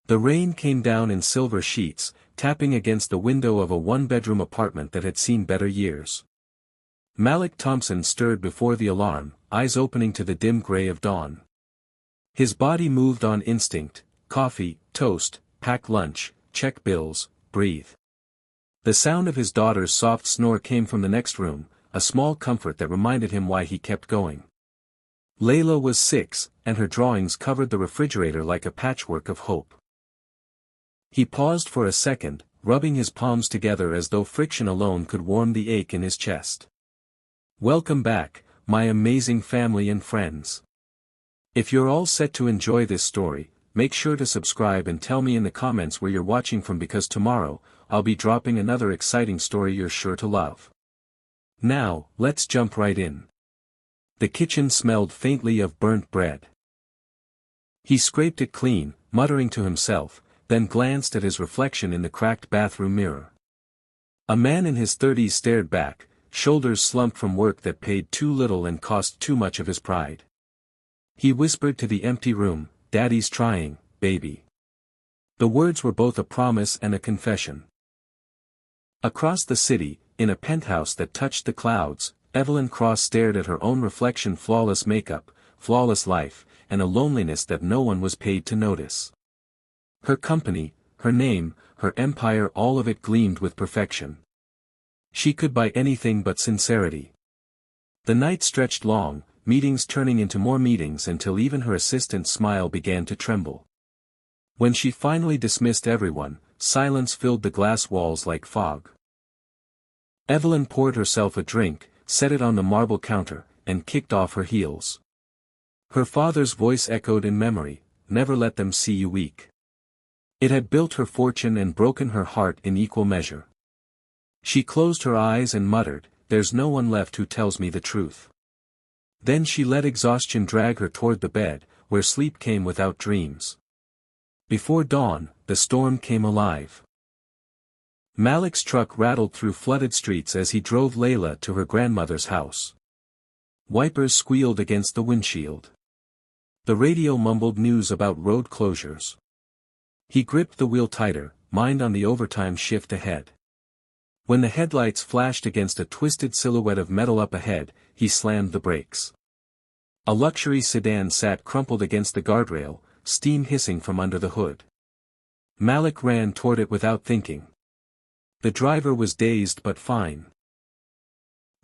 The rain came down in silver sheets, tapping against the window of a one-bedroom apartment that had seen better years. Malik Thompson stirred before the alarm, eyes opening to the dim gray of dawn. His body moved on instinct: coffee, toast, pack lunch, check bills, breathe. The sound of his daughter's soft snore came from the next room, a small comfort that reminded him why he kept going. Layla was 6, and her drawings covered the refrigerator like a patchwork of hope. He paused for a second, rubbing his palms together as though friction alone could warm the ache in his chest. Welcome back, my amazing family and friends. If you're all set to enjoy this story, make sure to subscribe and tell me in the comments where you're watching from, because tomorrow, I'll be dropping another exciting story you're sure to love. Now, let's jump right in. The kitchen smelled faintly of burnt bread. He scraped it clean, muttering to himself, then glanced at his reflection in the cracked bathroom mirror. A man in his 30s stared back, shoulders slumped from work that paid too little and cost too much of his pride. He whispered to the empty room, "Daddy's trying, baby." The words were both a promise and a confession. Across the city, in a penthouse that touched the clouds, Evelyn Cross stared at her own reflection: flawless makeup, flawless life, and a loneliness that no one was paid to notice. Her company, her name, her empire, all of it gleamed with perfection. She could buy anything but sincerity. The night stretched long, meetings turning into more meetings until even her assistant's smile began to tremble. When she finally dismissed everyone, silence filled the glass walls like fog. Evelyn poured herself a drink, set it on the marble counter, and kicked off her heels. Her father's voice echoed in memory, "Never let them see you weak." It had built her fortune and broken her heart in equal measure. She closed her eyes and muttered, "There's no one left who tells me the truth." Then she let exhaustion drag her toward the bed, where sleep came without dreams. Before dawn, the storm came alive. Malik's truck rattled through flooded streets as he drove Layla to her grandmother's house. Wipers squealed against the windshield. The radio mumbled news about road closures. He gripped the wheel tighter, mind on the overtime shift ahead. When the headlights flashed against a twisted silhouette of metal up ahead, he slammed the brakes. A luxury sedan sat crumpled against the guardrail, steam hissing from under the hood. Malik ran toward it without thinking. The driver was dazed but fine.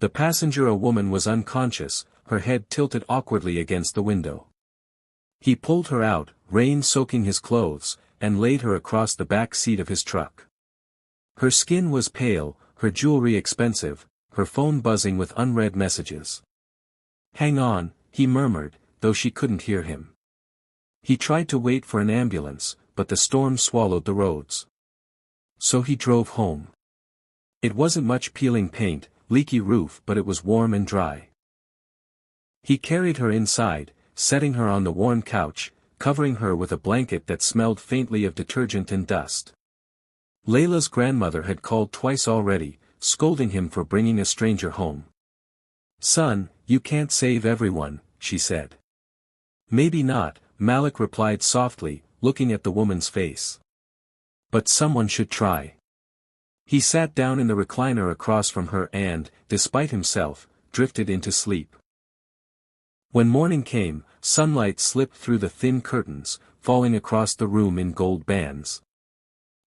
The passenger, a woman, was unconscious, her head tilted awkwardly against the window. He pulled her out, rain soaking his clothes, and laid her across the back seat of his truck. Her skin was pale, her jewelry expensive, her phone buzzing with unread messages. "Hang on," he murmured, though she couldn't hear him. He tried to wait for an ambulance, but the storm swallowed the roads. So he drove home. It wasn't much peeling paint, leaky roof, but it was warm and dry. He carried her inside, setting her on the worn couch, covering her with a blanket that smelled faintly of detergent and dust. Layla's grandmother had called twice already, scolding him for bringing a stranger home. "Son, you can't save everyone," she said. "Maybe not," Malik replied softly, looking at the woman's face. "But someone should try." He sat down in the recliner across from her and, despite himself, drifted into sleep. When morning came, sunlight slipped through the thin curtains, falling across the room in gold bands.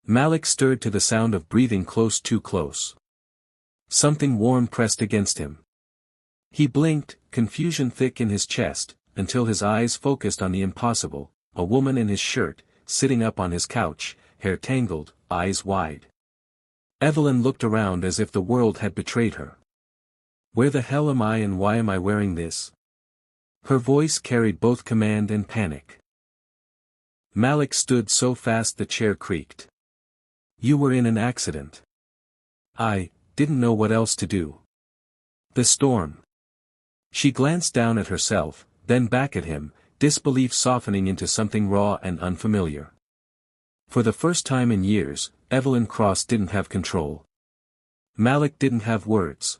Malik stirred to the sound of breathing close, too close. Something warm pressed against him. He blinked, confusion thick in his chest, until his eyes focused on the impossible, a woman in his shirt, sitting up on his couch, hair tangled, eyes wide. Evelyn looked around as if the world had betrayed her. "Where the hell am I and why am I wearing this?" Her voice carried both command and panic. Malik stood so fast the chair creaked. "You were in an accident." "I didn't know what else to do." "The storm." She glanced down at herself, then back at him, disbelief softening into something raw and unfamiliar. For the first time in years, Evelyn Cross didn't have control. Malik didn't have words.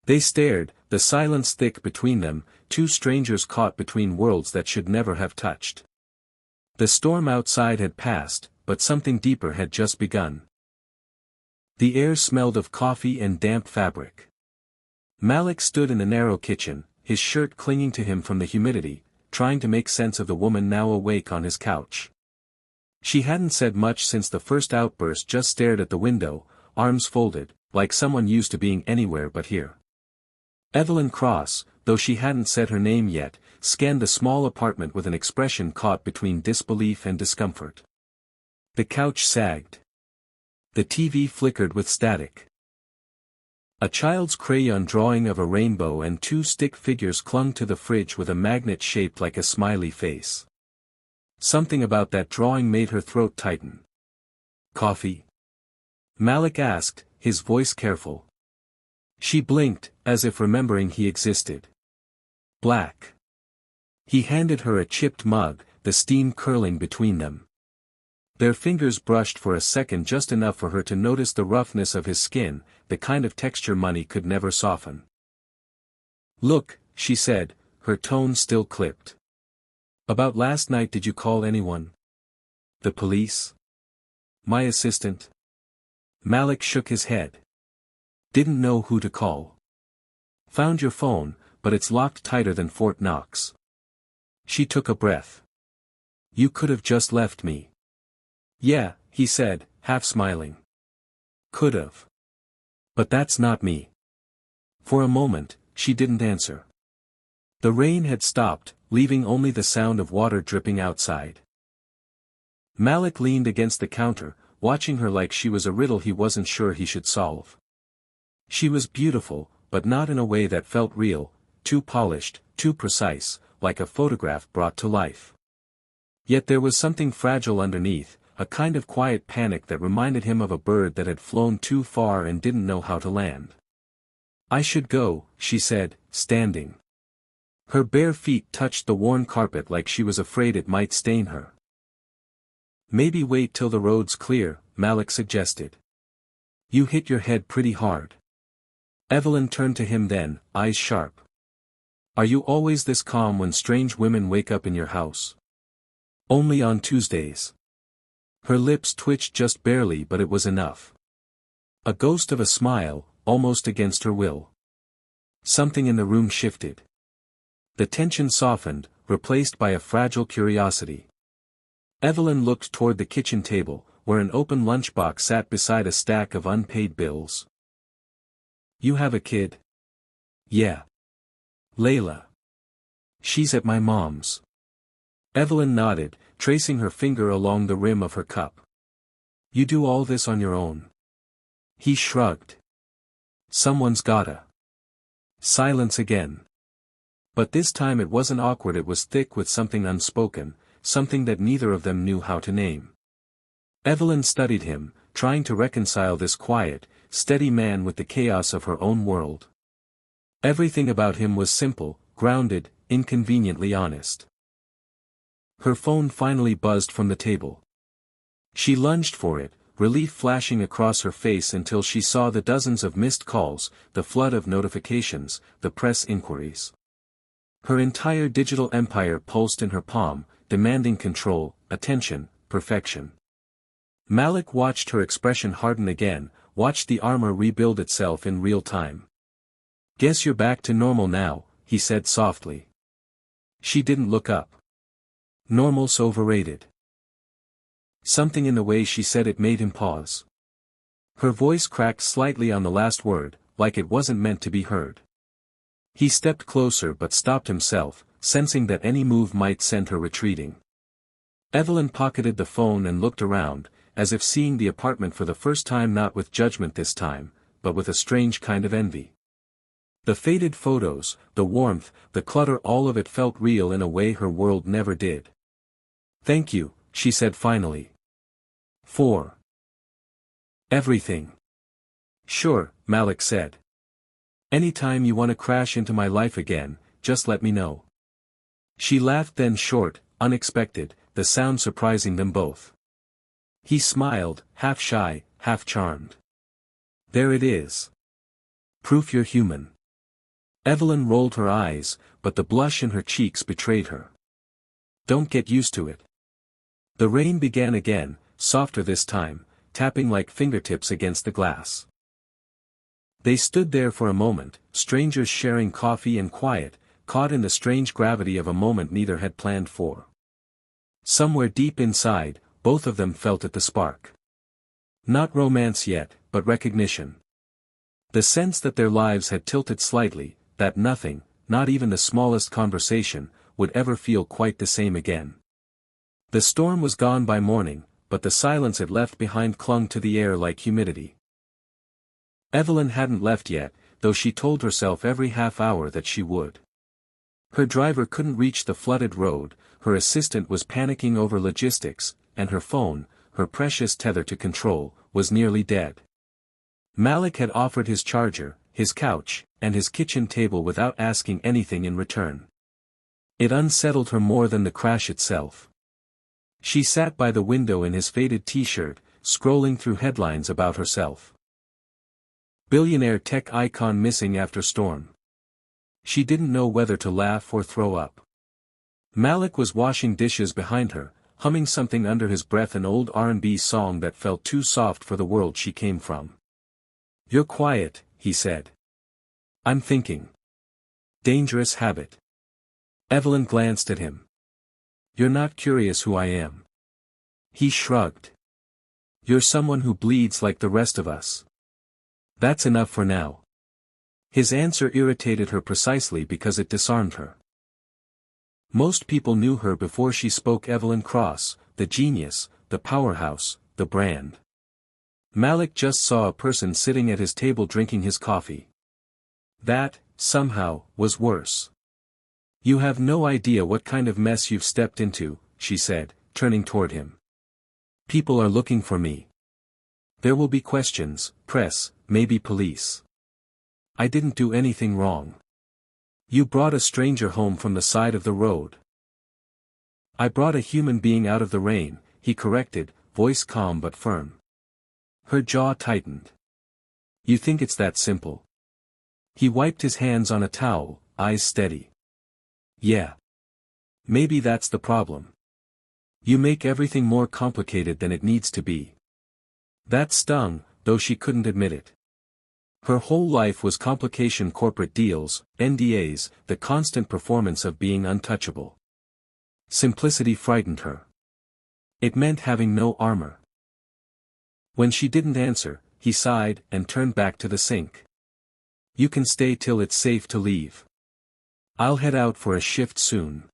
They stared, the silence thick between them, two strangers caught between worlds that should never have touched. The storm outside had passed, but something deeper had just begun. The air smelled of coffee and damp fabric. Malik stood in the narrow kitchen, his shirt clinging to him from the humidity, trying to make sense of the woman now awake on his couch. She hadn't said much since the first outburst, just stared at the window, arms folded, like someone used to being anywhere but here. Evelyn Cross, though she hadn't said her name yet, scanned the small apartment with an expression caught between disbelief and discomfort. The couch sagged. The TV flickered with static. A child's crayon drawing of a rainbow and two stick figures clung to the fridge with a magnet shaped like a smiley face. Something about that drawing made her throat tighten. "Coffee?" Malik asked, his voice careful. She blinked, as if remembering he existed. "Black." He handed her a chipped mug, the steam curling between them. Their fingers brushed for a second, just enough for her to notice the roughness of his skin, the kind of texture money could never soften. "Look," she said, her tone still clipped. "About last night, did you call anyone?" "The police?" "My assistant?" Malik shook his head. "Didn't know who to call." "Found your phone, but it's locked tighter than Fort Knox." She took a breath. "You could have just left me." "Yeah," he said, half smiling. "Could've. But that's not me." For a moment, she didn't answer. The rain had stopped, leaving only the sound of water dripping outside. Malik leaned against the counter, watching her like she was a riddle he wasn't sure he should solve. She was beautiful, but not in a way that felt real, too polished, too precise, like a photograph brought to life. Yet there was something fragile underneath, a kind of quiet panic that reminded him of a bird that had flown too far and didn't know how to land. "I should go," she said, standing. Her bare feet touched the worn carpet like she was afraid it might stain her. "Maybe wait till the road's clear," Malik suggested. "You hit your head pretty hard." Evelyn turned to him then, eyes sharp. "Are you always this calm when strange women wake up in your house?" "Only on Tuesdays." Her lips twitched just barely, but it was enough. A ghost of a smile, almost against her will. Something in the room shifted. The tension softened, replaced by a fragile curiosity. Evelyn looked toward the kitchen table, where an open lunchbox sat beside a stack of unpaid bills. "You have a kid?" "Yeah. Layla. She's at my mom's." Evelyn nodded, tracing her finger along the rim of her cup. "You do all this on your own?" He shrugged. "Someone's gotta." Silence again. But this time it wasn't awkward, it was thick with something unspoken, something that neither of them knew how to name. Evelyn studied him, trying to reconcile this quiet, steady man with the chaos of her own world. Everything about him was simple, grounded, inconveniently honest. Her phone finally buzzed from the table. She lunged for it, relief flashing across her face until she saw the dozens of missed calls, the flood of notifications, the press inquiries. Her entire digital empire pulsed in her palm, demanding control, attention, perfection. Malik watched her expression harden again, watched the armor rebuild itself in real time. "Guess you're back to normal now," he said softly. She didn't look up. "Normal's overrated." Something in the way she said it made him pause. Her voice cracked slightly on the last word, like it wasn't meant to be heard. He stepped closer but stopped himself, sensing that any move might send her retreating. Evelyn pocketed the phone and looked around, as if seeing the apartment for the first time, not with judgment this time, but with a strange kind of envy. The faded photos, the warmth, the clutter, all of it felt real in a way her world never did. "Thank you," she said finally. "For everything." "Sure," Malik said. "Anytime you want to crash into my life again, just let me know." She laughed, then short, unexpected, the sound surprising them both. He smiled, half shy, half charmed. "There it is. Proof you're human." Evelyn rolled her eyes, but the blush in her cheeks betrayed her. "Don't get used to it." The rain began again, softer this time, tapping like fingertips against the glass. They stood there for a moment, strangers sharing coffee and quiet, caught in the strange gravity of a moment neither had planned for. Somewhere deep inside, both of them felt it the spark. Not romance yet, but recognition. The sense that their lives had tilted slightly, that nothing, not even the smallest conversation, would ever feel quite the same again. The storm was gone by morning, but the silence it left behind clung to the air like humidity. Evelyn hadn't left yet, though she told herself every half hour that she would. Her driver couldn't reach the flooded road, her assistant was panicking over logistics, and her phone, her precious tether to control, was nearly dead. Malik had offered his charger, his couch, and his kitchen table without asking anything in return. It unsettled her more than the crash itself. She sat by the window in his faded t-shirt, scrolling through headlines about herself. Billionaire tech icon missing after storm. She didn't know whether to laugh or throw up. Malik was washing dishes behind her, humming something under his breath, an old R&B song that felt too soft for the world she came from. "You're quiet," he said. "I'm thinking." Dangerous habit. Evelyn glanced at him. "You're not curious who I am." He shrugged. "You're someone who bleeds like the rest of us. That's enough for now." His answer irritated her precisely because it disarmed her. Most people knew her before she spoke. Evelyn Cross, the genius, the powerhouse, the brand. Malik just saw a person sitting at his table drinking his coffee. That, somehow, was worse. "You have no idea what kind of mess you've stepped into," she said, turning toward him. "People are looking for me. There will be questions, press, maybe police. I didn't do anything wrong. You brought a stranger home from the side of the road." "I brought a human being out of the rain," he corrected, voice calm but firm. Her jaw tightened. "You think it's that simple?" He wiped his hands on a towel, eyes steady. "Yeah. Maybe that's the problem. You make everything more complicated than it needs to be." That stung, though she couldn't admit it. Her whole life was complication: corporate deals, NDAs, the constant performance of being untouchable. Simplicity frightened her. It meant having no armor. When she didn't answer, he sighed and turned back to the sink. "You can stay till it's safe to leave. I'll head out for a shift soon."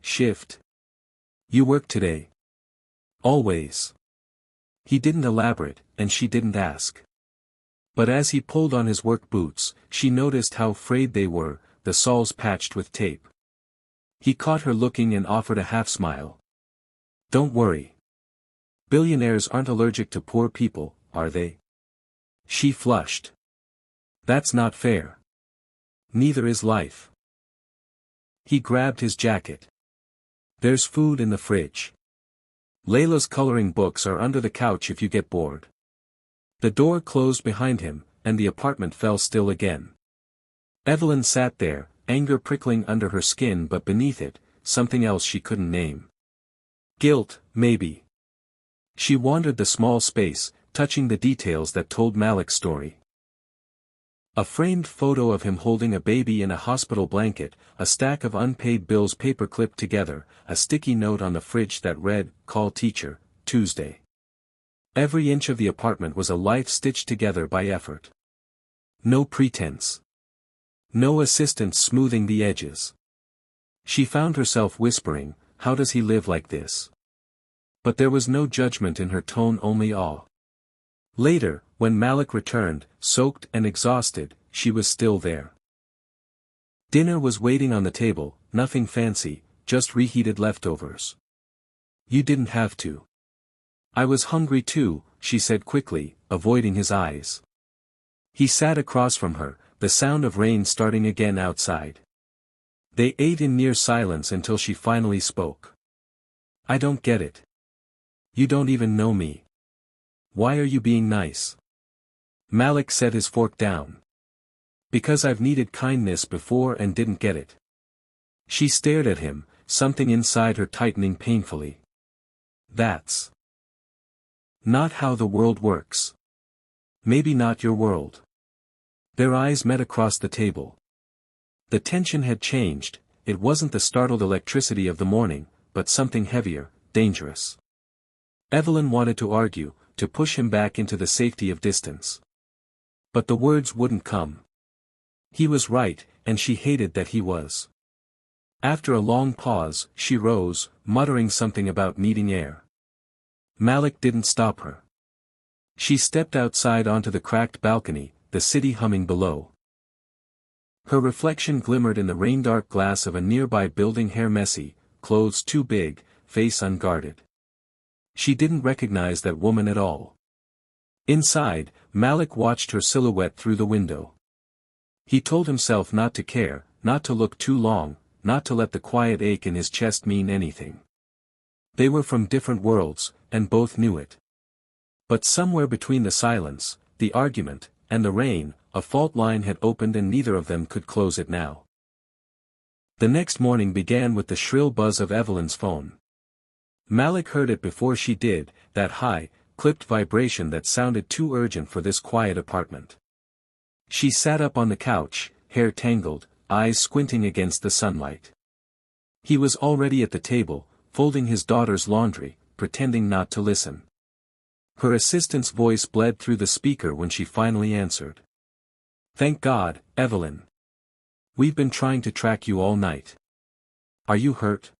"Shift? You work today?" "Always." He didn't elaborate, and she didn't ask. But as he pulled on his work boots, she noticed how frayed they were, the soles patched with tape. He caught her looking and offered a half-smile. "Don't worry. Billionaires aren't allergic to poor people, are they?" She flushed. "That's not fair. Neither is life." He grabbed his jacket. "There's food in the fridge. Layla's coloring books are under the couch if you get bored." The door closed behind him, and the apartment fell still again. Evelyn sat there, anger prickling under her skin, but beneath it, something else she couldn't name. Guilt, maybe. She wandered the small space, touching the details that told Malik's story. A framed photo of him holding a baby in a hospital blanket, a stack of unpaid bills paper-clipped together, a sticky note on the fridge that read, "Call teacher, Tuesday." Every inch of the apartment was a life stitched together by effort. No pretense. No assistants smoothing the edges. She found herself whispering, "How does he live like this?" But there was no judgment in her tone, only awe. Later, when Malik returned, soaked and exhausted, she was still there. Dinner was waiting on the table, nothing fancy, just reheated leftovers. "You didn't have to." "I was hungry too," she said quickly, avoiding his eyes. He sat across from her, the sound of rain starting again outside. They ate in near silence until she finally spoke. "I don't get it. You don't even know me. Why are you being nice?" Malik set his fork down. "Because I've needed kindness before and didn't get it." She stared at him, something inside her tightening painfully. That's not how the world works. Maybe not your world. Their eyes met across the table. The tension had changed. It wasn't the startled electricity of the morning, but something heavier, dangerous. Evelyn wanted to argue, to push him back into the safety of distance. But the words wouldn't come. He was right, and she hated that he was. After a long pause, she rose, muttering something about needing air. Malik didn't stop her. She stepped outside onto the cracked balcony, the city humming below. Her reflection glimmered in the rain-dark glass of a nearby building, hair messy, clothes too big, face unguarded. She didn't recognize that woman at all. Inside, Malik watched her silhouette through the window. He told himself not to care, not to look too long, not to let the quiet ache in his chest mean anything. They were from different worlds, and both knew it. But somewhere between the silence, the argument, and the rain, a fault line had opened and neither of them could close it now. The next morning began with the shrill buzz of Evelyn's phone. Malik heard it before she did, that high, clipped vibration that sounded too urgent for this quiet apartment. She sat up on the couch, hair tangled, eyes squinting against the sunlight. He was already at the table, folding his daughter's laundry, pretending not to listen. Her assistant's voice bled through the speaker when she finally answered. "Thank God, Evelyn. We've been trying to track you all night. Are you hurt?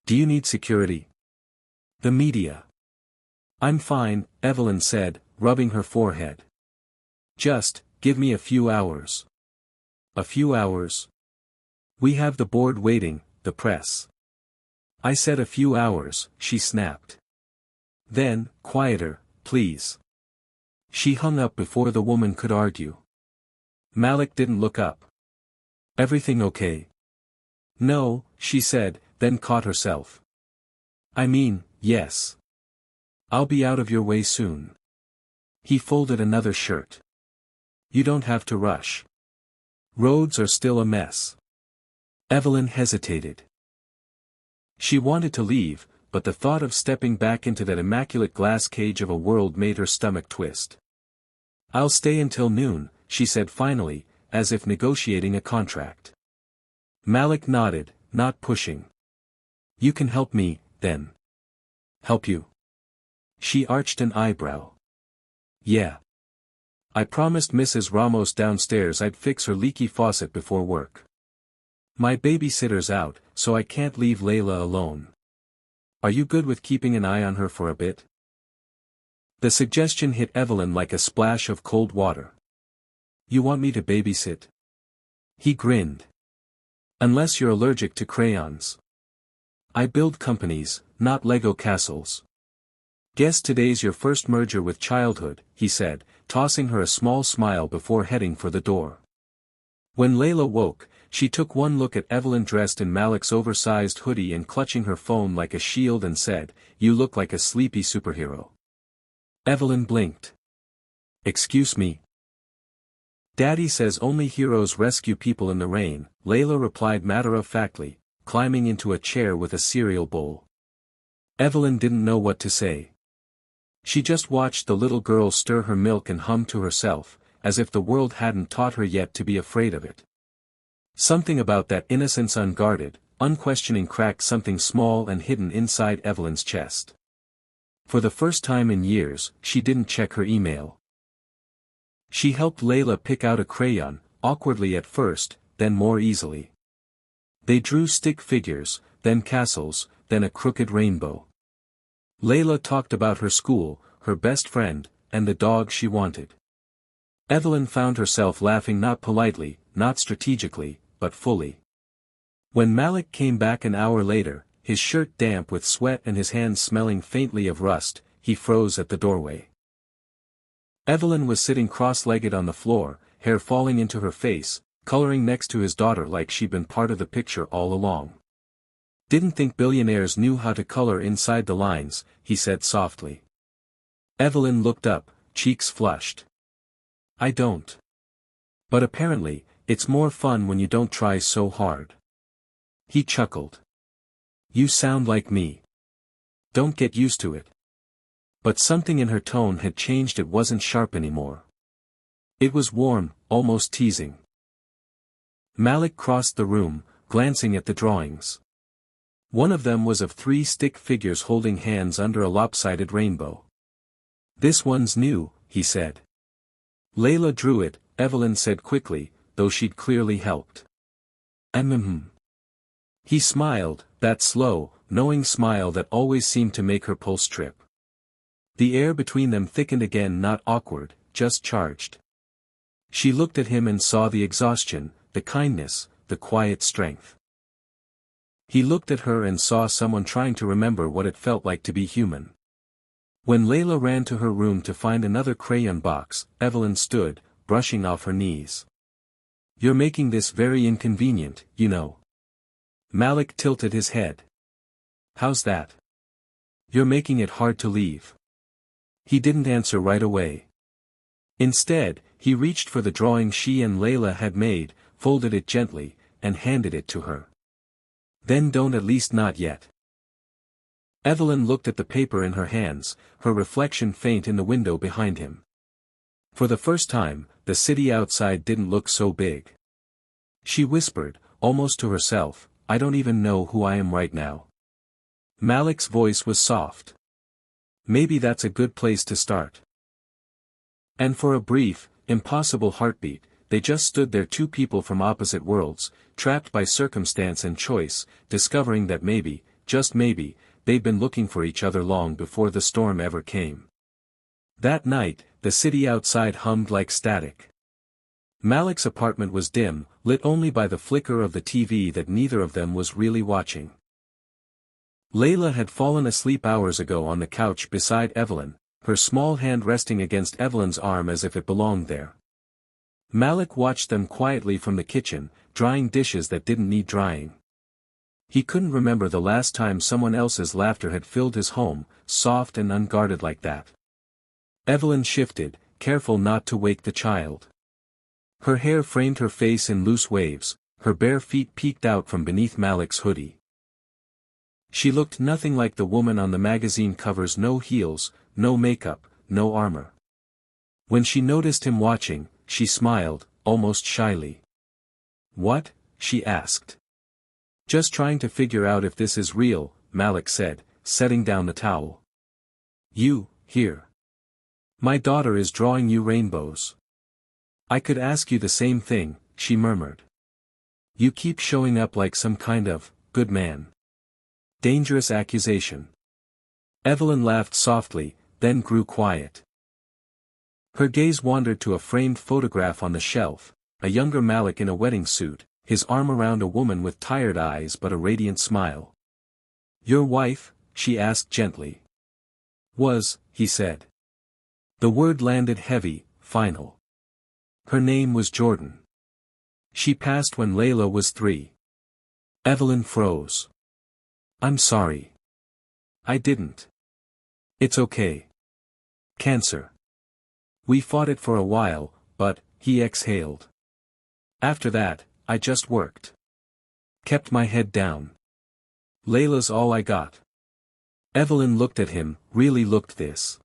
Do you need security? The media." "I'm fine," Evelyn said, rubbing her forehead. "Just, give me a few hours." "A few hours? We have the board waiting, the press." "I said a few hours," she snapped. Then, "Quieter, please." She hung up before the woman could argue. Malik didn't look up. "Everything okay?" "No," she said, then caught herself. "I mean, yes. I'll be out of your way soon." He folded another shirt. "You don't have to rush. Roads are still a mess." Evelyn hesitated. She wanted to leave, but the thought of stepping back into that immaculate glass cage of a world made her stomach twist. "I'll stay until noon," she said finally, as if negotiating a contract. Malik nodded, not pushing. "You can help me, then." "Help you?" She arched an eyebrow. "Yeah. I promised Mrs. Ramos downstairs I'd fix her leaky faucet before work. My babysitter's out, so I can't leave Layla alone. Are you good with keeping an eye on her for a bit?" The suggestion hit Evelyn like a splash of cold water. "You want me to babysit?" He grinned. "Unless you're allergic to crayons. I build companies, not Lego castles." "Guess today's your first merger with childhood," he said, tossing her a small smile before heading for the door. When Layla woke, she took one look at Evelyn dressed in Malik's oversized hoodie and clutching her phone like a shield and said, "You look like a sleepy superhero." Evelyn blinked. "Excuse me?" "Daddy says only heroes rescue people in the rain," Layla replied matter-of-factly, climbing into a chair with a cereal bowl. Evelyn didn't know what to say. She just watched the little girl stir her milk and hum to herself, as if the world hadn't taught her yet to be afraid of it. Something about that innocence unguarded, unquestioning cracked something small and hidden inside Evelyn's chest. For the first time in years, she didn't check her email. She helped Layla pick out a crayon, awkwardly at first, then more easily. They drew stick figures, then castles, then a crooked rainbow. Layla talked about her school, her best friend, and the dog she wanted. Evelyn found herself laughing not politely, not strategically, but fully. When Malik came back an hour later, his shirt damp with sweat and his hands smelling faintly of rust, he froze at the doorway. Evelyn was sitting cross-legged on the floor, hair falling into her face, coloring next to his daughter like she'd been part of the picture all along. "Didn't think billionaires knew how to color inside the lines," he said softly. Evelyn looked up, cheeks flushed. "I don't. But apparently, it's more fun when you don't try so hard." He chuckled. "You sound like me." Don't get used to it. But something in her tone had changed. It wasn't sharp anymore. It was warm, almost teasing. Malik crossed the room, glancing at the drawings. One of them was of 3 stick figures holding hands under a lopsided rainbow. This one's new, he said. Layla drew it, Evelyn said quickly, though she'd clearly helped. He smiled, that slow, knowing smile that always seemed to make her pulse trip. The air between them thickened again, not awkward, just charged. She looked at him and saw the exhaustion, the kindness, the quiet strength. He looked at her and saw someone trying to remember what it felt like to be human. When Layla ran to her room to find another crayon box, Evelyn stood, brushing off her knees. You're making this very inconvenient, you know. Malik tilted his head. How's that? You're making it hard to leave. He didn't answer right away. Instead, he reached for the drawing she and Layla had made, folded it gently, and handed it to her. Then don't, at least not yet. Evelyn looked at the paper in her hands, her reflection faint in the window behind him. For the first time, the city outside didn't look so big. She whispered, almost to herself, I don't even know who I am right now. Malik's voice was soft. Maybe that's a good place to start. And for a brief, impossible heartbeat, they just stood there, 2 people from opposite worlds, trapped by circumstance and choice, discovering that maybe, just maybe, they'd been looking for each other long before the storm ever came. That night, the city outside hummed like static. Malik's apartment was dim, lit only by the flicker of the TV that neither of them was really watching. Layla had fallen asleep hours ago on the couch beside Evelyn, her small hand resting against Evelyn's arm as if it belonged there. Malik watched them quietly from the kitchen, drying dishes that didn't need drying. He couldn't remember the last time someone else's laughter had filled his home, soft and unguarded like that. Evelyn shifted, careful not to wake the child. Her hair framed her face in loose waves, her bare feet peeked out from beneath Malik's hoodie. She looked nothing like the woman on the magazine covers, no heels, no makeup, no armor. When she noticed him watching, she smiled, almost shyly. What? She asked. Just trying to figure out if this is real, Malik said, setting down the towel. You, here. My daughter is drawing you rainbows. I could ask you the same thing, she murmured. You keep showing up like some kind of good man. Dangerous accusation. Evelyn laughed softly, then grew quiet. Her gaze wandered to a framed photograph on the shelf, a younger Malik in a wedding suit, his arm around a woman with tired eyes but a radiant smile. Your wife? She asked gently. Was, he said. The word landed heavy, final. Her name was Jordan. She passed when Layla was 3. Evelyn froze. I'm sorry. I didn't. It's okay. Cancer. We fought it for a while, but, he exhaled. After that, I just worked. Kept my head down. Layla's all I got. Evelyn looked at him, really looked this.